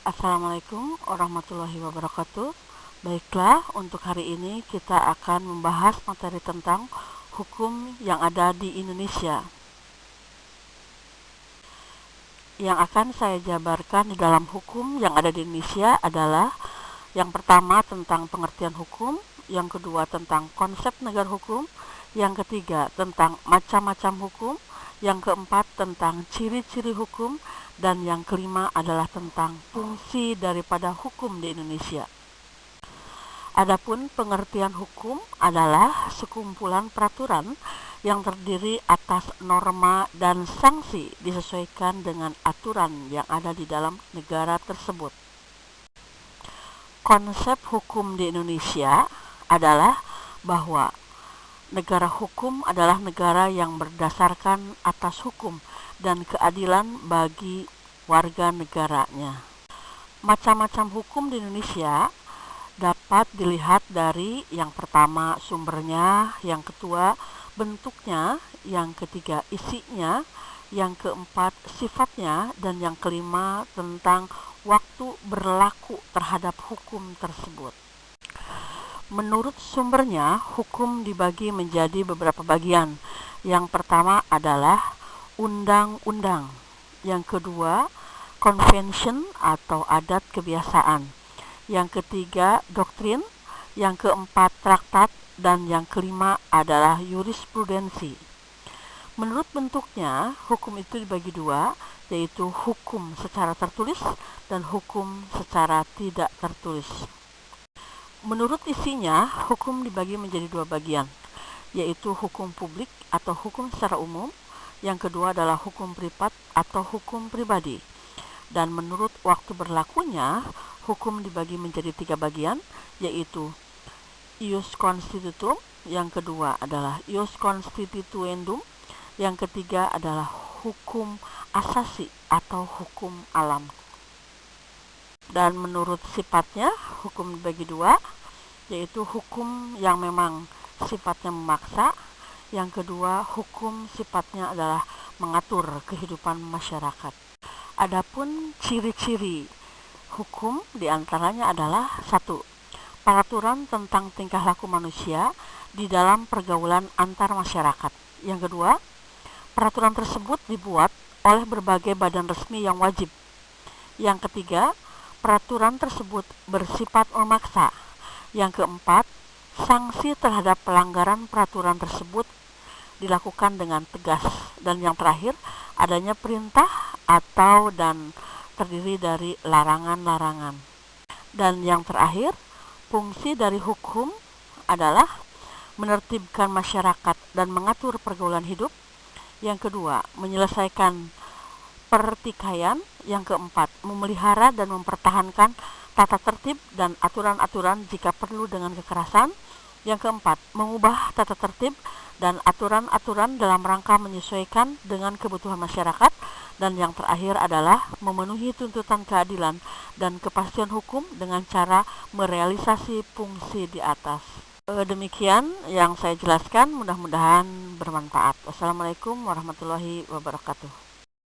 Assalamualaikum warahmatullahi wabarakatuh. Baiklah, untuk hari ini kita akan membahas materi tentang hukum yang ada di Indonesia. Yang akan saya jabarkan di dalam hukum yang ada di Indonesia adalah yang pertama tentang pengertian hukum, yang kedua tentang konsep negara hukum, yang ketiga tentang macam-macam hukum, yang keempat tentang ciri-ciri hukum, dan yang kelima adalah tentang fungsi daripada hukum di Indonesia. Adapun pengertian hukum adalah sekumpulan peraturan yang terdiri atas norma dan sanksi disesuaikan dengan aturan yang ada di dalam negara tersebut. Konsep hukum di Indonesia adalah bahwa negara hukum adalah negara yang berdasarkan atas hukum dan keadilan bagi warga negaranya. Macam-macam hukum di Indonesia dapat dilihat dari yang pertama sumbernya, yang kedua bentuknya, yang ketiga isinya, yang keempat sifatnya, dan yang kelima tentang waktu berlaku terhadap hukum tersebut. Menurut sumbernya, hukum dibagi menjadi beberapa bagian. Yang pertama adalah undang-undang, yang kedua convention atau adat kebiasaan, yang ketiga doktrin, yang keempat traktat, dan yang kelima adalah jurisprudensi. Menurut bentuknya, hukum itu dibagi dua, yaitu hukum secara tertulis dan hukum secara tidak tertulis. Menurut isinya, hukum dibagi menjadi dua bagian, yaitu hukum publik atau hukum secara umum, yang kedua adalah hukum privat atau hukum pribadi. Dan menurut waktu berlakunya, hukum dibagi menjadi tiga bagian, yaitu ius constitutum, yang kedua adalah ius constituendum, yang ketiga adalah hukum asasi atau hukum alam. Dan menurut sifatnya, hukum dibagi dua, yaitu hukum yang memang sifatnya memaksa, yang kedua, hukum sifatnya adalah mengatur kehidupan masyarakat. Adapun ciri-ciri hukum diantaranya adalah 1. Peraturan tentang tingkah laku manusia di dalam pergaulan antar masyarakat. Yang kedua, peraturan tersebut dibuat oleh berbagai badan resmi yang wajib. Yang ketiga, peraturan tersebut bersifat memaksa. Yang keempat, sanksi terhadap pelanggaran peraturan tersebut dilakukan dengan tegas. Dan yang terakhir, adanya perintah atau dan terdiri dari larangan-larangan. Dan yang terakhir, fungsi dari hukum adalah menertibkan masyarakat dan mengatur pergaulan hidup. Yang kedua, menyelesaikan pertikaian. Yang keempat, memelihara dan mempertahankan tata tertib dan aturan-aturan jika perlu dengan kekerasan. Yang keempat, mengubah tata tertib dan aturan-aturan dalam rangka menyesuaikan dengan kebutuhan masyarakat. Dan yang terakhir adalah memenuhi tuntutan keadilan dan kepastian hukum dengan cara merealisasi fungsi di atas. Demikian yang saya jelaskan, mudah-mudahan bermanfaat. Wassalamualaikum warahmatullahi wabarakatuh.